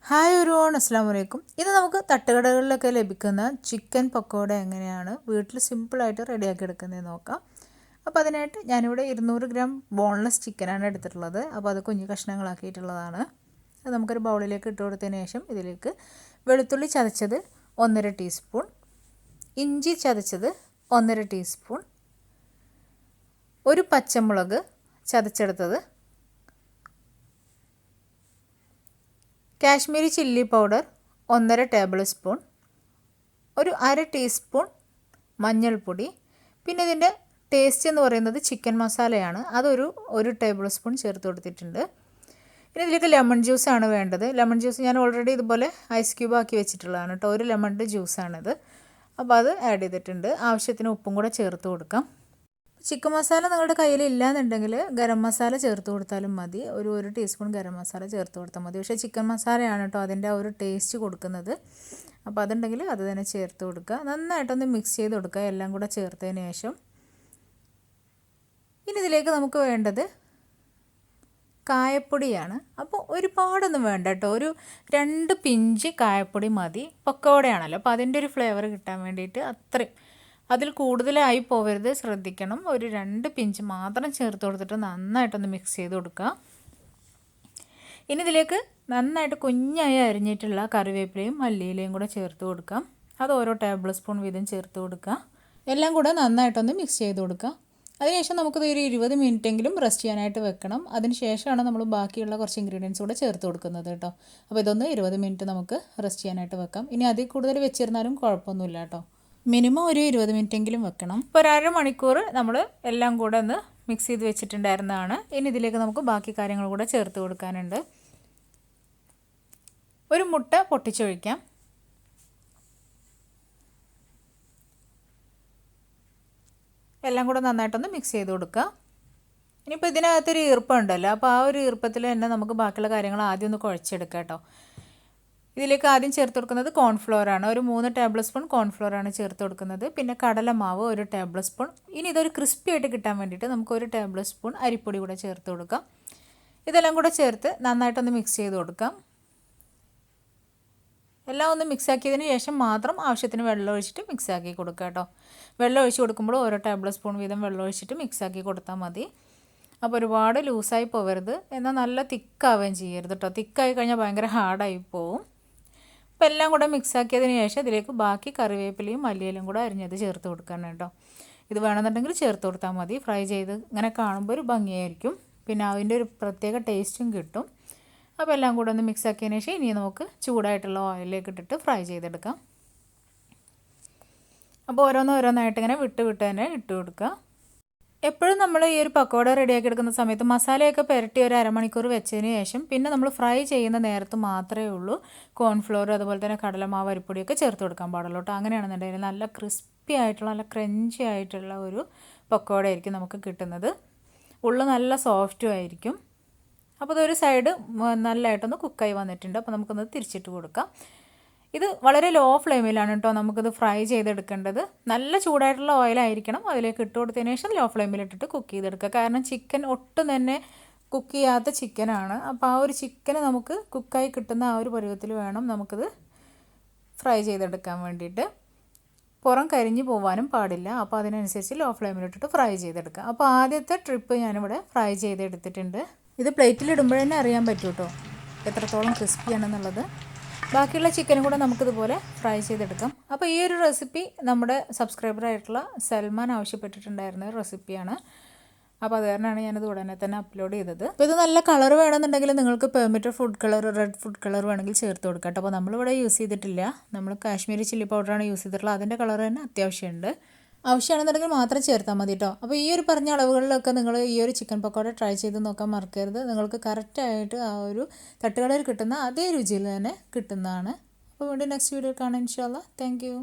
Hi everyone, അസ്സലാമു അലൈക്കും. ഇന്ന് നമുക്ക് തട്ടുകടകളിലൊക്കെ ലഭിക്കുന്ന ചിക്കൻ പക്കോട എങ്ങനെയാണ് വീട്ടിൽ സിമ്പിളായിട്ട് റെഡിയാക്കി എടുക്കുന്നതെന്ന് നോക്കാം. അപ്പോൾ അതിനായിട്ട് ഞാനിവിടെ 200 ഗ്രാം ബോൺലെസ് ചിക്കനാണ് എടുത്തിട്ടുള്ളത്. അപ്പോൾ അത് കുഞ്ഞു കഷ്ണങ്ങളാക്കിയിട്ടുള്ളതാണ്. അത് നമുക്കൊരു ബൗളിലേക്ക് ഇട്ട് കൊടുത്തതിന് ശേഷം ഇതിലേക്ക് വെളുത്തുള്ളി ചതച്ചത് 1.5 ടീസ്പൂൺ, ഇഞ്ചി ചതച്ചത് 1.5 ടീസ്പൂൺ, ഒരു പച്ചമുളക് ചതച്ചെടുത്തത്, Kashmiri chilli powder 1.5 tablespoon, ഒരു 1/2 ടീസ്പൂൺ മഞ്ഞൾപ്പൊടി, പിന്നെ ഇതിൻ്റെ ടേസ്റ്റ് എന്ന് പറയുന്നത് ചിക്കൻ മസാലയാണ്. അതൊരു 1 ടേബിൾ സ്പൂൺ ചേർത്ത് കൊടുത്തിട്ടുണ്ട്. പിന്നെ ഇതിലേക്ക് ലെമൺ ജ്യൂസാണ് വേണ്ടത്. ലെമൺ ജ്യൂസ് ഞാൻ ഓൾറെഡി ഇതുപോലെ ഐസ് ക്യൂബ് ആക്കി വെച്ചിട്ടുള്ളതാണ് കേട്ടോ. ഒരു ലെമണിൻ്റെ ജ്യൂസാണിത്. അപ്പോൾ അത് ആഡ് ചെയ്തിട്ടുണ്ട്. ആവശ്യത്തിന് ഉപ്പും കൂടെ ചേർത്ത് കൊടുക്കാം. ചിക്കൻ മസാല നിങ്ങളുടെ കയ്യിൽ ഇല്ലയെന്നുണ്ടെങ്കിൽ ഗരം മസാല ചേർത്ത് കൊടുത്താലും മതി. ഒരു ടീസ്പൂൺ ഗരം മസാല ചേർത്ത് കൊടുത്താൽ മതി. പക്ഷേ ചിക്കൻ മസാലയാണ് കേട്ടോ അതിൻ്റെ ആ ഒരു ടേസ്റ്റ് കൊടുക്കുന്നത്. അപ്പോൾ അതുണ്ടെങ്കിൽ അത് തന്നെ ചേർത്ത് കൊടുക്കുക. നന്നായിട്ടൊന്ന് മിക്സ് ചെയ്ത് കൊടുക്കുക എല്ലാം കൂടെ ചേർത്തതിന് ശേഷം. ഇനി ഇതിലേക്ക് നമുക്ക് വേണ്ടത് കായപ്പൊടിയാണ്. അപ്പോൾ ഒരുപാടൊന്നും വേണ്ട കേട്ടോ. ഒരു 2 പിഞ്ച് കായപ്പൊടി മതി. പക്കോടയാണല്ലോ, അപ്പോൾ അതിൻ്റെ ഒരു ഫ്ലേവർ കിട്ടാൻ വേണ്ടിയിട്ട് അത്രയും. അതിൽ കൂടുതലായി പോവരുത്, ശ്രദ്ധിക്കണം. ഒരു 2 പിഞ്ച് മാത്രം ചേർത്ത് കൊടുത്തിട്ട് നന്നായിട്ടൊന്ന് മിക്സ് ചെയ്ത് കൊടുക്കുക. ഇനി ഇതിലേക്ക് നന്നായിട്ട് കുഞ്ഞായി അരിഞ്ഞിട്ടുള്ള കറിവേപ്പിലയും മല്ലിയിലയും കൂടെ ചേർത്ത് കൊടുക്കാം. അത് ഓരോ ടേബിൾ സ്പൂൺ വീതം ചേർത്ത് കൊടുക്കുക. എല്ലാം കൂടെ നന്നായിട്ടൊന്ന് മിക്സ് ചെയ്ത് കൊടുക്കുക. അതിനുശേഷം നമുക്കിത് ഒരു 20 മിനിറ്റെങ്കിലും റെസ്റ്റ് ചെയ്യാനായിട്ട് വെക്കണം. അതിന് ശേഷമാണ് നമ്മൾ ബാക്കിയുള്ള കുറച്ച് ഇൻഗ്രീഡിയൻസ് കൂടെ ചേർത്ത് കൊടുക്കുന്നത് കേട്ടോ. അപ്പോൾ ഇതൊന്ന് 20 മിനിറ്റ് നമുക്ക് റെസ്റ്റ് ചെയ്യാനായിട്ട് വെക്കാം. ഇനി അതിൽ കൂടുതൽ വെച്ചിരുന്നാലും കുഴപ്പമൊന്നുമില്ല കേട്ടോ. മിനിമം ഒരു 20 മിനിറ്റെങ്കിലും വെക്കണം. ഇപ്പോൾ ഒരു 1/2 മണിക്കൂർ നമ്മൾ എല്ലാം കൂടെ ഒന്ന് മിക്സ് ചെയ്ത് വെച്ചിട്ടുണ്ടായിരുന്നതാണ്. ഇനി ഇതിലേക്ക് നമുക്ക് ബാക്കി കാര്യങ്ങൾ കൂടെ ചേർത്ത് കൊടുക്കാനുണ്ട്. ഒരു മുട്ട പൊട്ടിച്ചൊഴിക്കാം. എല്ലാം കൂടെ നന്നായിട്ടൊന്ന് മിക്സ് ചെയ്ത് കൊടുക്കുക. ഇനിയിപ്പോൾ ഇതിനകത്തൊരു ഈർപ്പമുണ്ടല്ലോ, അപ്പോൾ ആ ഒരു ഈർപ്പത്തിൽ തന്നെ നമുക്ക് ബാക്കിയുള്ള കാര്യങ്ങൾ ആദ്യം ഒന്ന് കുഴച്ചെടുക്കാം കേട്ടോ. ഇതിലേക്ക് ആദ്യം ചേർത്ത് കൊടുക്കുന്നത് കോൺഫ്ലോറാണ്. ഒരു 3 ടേബിൾ സ്പൂൺ കോൺഫ്ലോറാണ് ചേർത്ത് കൊടുക്കുന്നത്. പിന്നെ കടലമാവ് 1 ടേബിൾ സ്പൂൺ. ഇനി ഇതൊരു ക്രിസ്പി ആയിട്ട് കിട്ടാൻ വേണ്ടിയിട്ട് നമുക്ക് 1 ടേബിൾ സ്പൂൺ അരിപ്പൊടി കൂടെ ചേർത്ത് കൊടുക്കാം. ഇതെല്ലാം കൂടെ ചേർത്ത് നന്നായിട്ടൊന്ന് മിക്സ് ചെയ്ത് കൊടുക്കാം. എല്ലാം ഒന്ന് മിക്സ് ആക്കിയതിന് ശേഷം മാത്രം ആവശ്യത്തിന് വെള്ളം ഒഴിച്ചിട്ട് മിക്സ് ആക്കി കൊടുക്കുക കേട്ടോ. വെള്ളം ഒഴിച്ച് കൊടുക്കുമ്പോൾ ഓരോ ടേബിൾ സ്പൂൺ വീതം വെള്ളം ഒഴിച്ചിട്ട് മിക്സ് ആക്കി കൊടുത്താൽ മതി. അപ്പോൾ ഒരുപാട് ലൂസായി പോകരുത്, എന്നാൽ നല്ല തിക്കാവുകയും ചെയ്യരുത് കേട്ടോ. തിക്കായി കഴിഞ്ഞാൽ ഭയങ്കര ഹാർഡായി പോവും. അപ്പോൾ എല്ലാം കൂടെ മിക്സ് ആക്കിയതിന് ശേഷം ഇതിലേക്ക് ബാക്കി കറിവേപ്പിലയും മല്ലിയിലും കൂടെ അരിഞ്ഞത് ചേർത്ത് കൊടുക്കണം കേട്ടോ. ഇത് വേണമെന്നുണ്ടെങ്കിൽ ചേർത്ത് കൊടുത്താൽ മതി. ഫ്രൈ ചെയ്ത് ഇങ്ങനെ കാണുമ്പോൾ ഒരു ഭംഗിയായിരിക്കും. പിന്നെ അതിൻ്റെ ഒരു പ്രത്യേക ടേസ്റ്റും കിട്ടും. അപ്പോൾ എല്ലാം കൂടെ ഒന്ന് മിക്സ് ആക്കിയതിന് ശേഷം ഇനി നമുക്ക് ചൂടായിട്ടുള്ള ഓയിലിലേക്ക് ഇട്ടിട്ട് ഫ്രൈ ചെയ്തെടുക്കാം. അപ്പോൾ ഓരോന്നായിട്ട് ഇങ്ങനെ വിട്ട് തന്നെ ഇട്ട് കൊടുക്കുക. എപ്പോഴും നമ്മൾ ഈ ഒരു പക്കോട റെഡിയാക്കി എടുക്കുന്ന സമയത്ത് മസാലയൊക്കെ പുരട്ടി ഒരു 1/2 മണിക്കൂർ വെച്ചതിന് ശേഷം പിന്നെ നമ്മൾ ഫ്രൈ ചെയ്യുന്ന നേരത്ത് മാത്രമേ ഉള്ളൂ കോൺഫ്ലോർ അതുപോലെ തന്നെ കടലമാവ് അരിപ്പൊടിയൊക്കെ ചേർത്ത് കൊടുക്കാൻ പാടുള്ളൂ കേട്ടോ. അങ്ങനെയാണെന്നുണ്ടെങ്കിൽ നല്ല ക്രിസ്പി ആയിട്ടുള്ള നല്ല ക്രഞ്ചി ആയിട്ടുള്ള ഒരു പക്കോട ആയിരിക്കും നമുക്ക് കിട്ടുന്നത്. ഉള്ളു നല്ല സോഫ്റ്റും ആയിരിക്കും. അപ്പോൾ ഇതൊരു സൈഡ് നല്ലതായിട്ടൊന്ന് കുക്കായി വന്നിട്ടുണ്ട്. അപ്പോൾ നമുക്കൊന്ന് തിരിച്ചിട്ട് കൊടുക്കാം. ഇത് വളരെ ലോ ഫ്ലെയിമിലാണ് കേട്ടോ നമുക്കിത് ഫ്രൈ ചെയ്തെടുക്കേണ്ടത്. നല്ല ചൂടായിട്ടുള്ള ഓയിലായിരിക്കണം. അതിലേക്ക് ഇട്ട് കൊടുത്തതിന് ശേഷം ലോ ഫ്ലെയിമിലിട്ടിട്ട് കുക്ക് ചെയ്തെടുക്കുക. കാരണം ചിക്കൻ ഒട്ടും തന്നെ കുക്ക് ചെയ്യാത്ത ചിക്കനാണ്. അപ്പോൾ ആ ഒരു ചിക്കന് നമുക്ക് കുക്കായി കിട്ടുന്ന ആ ഒരു പരുവത്തിൽ വേണം നമുക്കിത് ഫ്രൈ ചെയ്തെടുക്കാൻ വേണ്ടിയിട്ട്. പുറം കരിഞ്ഞു പോകാനും പാടില്ല. അപ്പോൾ അതിനനുസരിച്ച് ലോ ഫ്ലെയിമിലിട്ടിട്ട് ഫ്രൈ ചെയ്തെടുക്കുക. അപ്പോൾ ആദ്യത്തെ ട്രിപ്പ് ഞാനിവിടെ ഫ്രൈ ചെയ്തെടുത്തിട്ടുണ്ട്. ഇത് പ്ലേറ്റിലിടുമ്പോൾ തന്നെ അറിയാൻ പറ്റും കേട്ടോ എത്രത്തോളം ക്രിസ്പിയാണെന്നുള്ളത്. ബാക്കിയുള്ള ചിക്കനും കൂടെ നമുക്കിതുപോലെ ഫ്രൈ ചെയ്തെടുക്കാം. അപ്പോൾ ഈ ഒരു റെസിപ്പി നമ്മുടെ സബ്സ്ക്രൈബറായിട്ടുള്ള സൽമാൻ ആവശ്യപ്പെട്ടിട്ടുണ്ടായിരുന്ന ഒരു റെസിപ്പിയാണ്. അപ്പോൾ അത് കാരണമാണ് ഞാനത് ഉടനെ തന്നെ അപ്ലോഡ് ചെയ്തത്. അപ്പോൾ ഇത് നല്ല കളർ വേണമെന്നുണ്ടെങ്കിൽ നിങ്ങൾക്ക് permitted food colour, red food colour വേണമെങ്കിൽ ചേർത്ത് കൊടുക്കാം കേട്ടോ. അപ്പോൾ നമ്മളിവിടെ യൂസ് ചെയ്തിട്ടില്ല. നമ്മൾ കാശ്മീരി ചില്ലി പൗഡറാണ് യൂസ് ചെയ്തിട്ടുള്ളത്. അതിൻ്റെ കളർ തന്നെ അത്യാവശ്യമുണ്ട്. ആവശ്യമാണെന്നുണ്ടെങ്കിൽ മാത്രം ചേർത്താൽ മതി കേട്ടോ. അപ്പോൾ ഈ ഒരു പറഞ്ഞ അളവുകളിലൊക്കെ നിങ്ങൾ ഈ ഒരു ചിക്കൻ പക്കോട ട്രൈ ചെയ്ത് നോക്കാൻ മറക്കരുത്. നിങ്ങൾക്ക് കറക്റ്റായിട്ട് ആ ഒരു തട്ടുകടയിൽ കിട്ടുന്ന അതേ രുചിയിൽ തന്നെ കിട്ടുന്നതാണ്. അപ്പോൾ വീണ്ടും നെക്സ്റ്റ് വീഡിയോ കാണാം ഇൻഷാ അല്ലാഹ്. Thank you.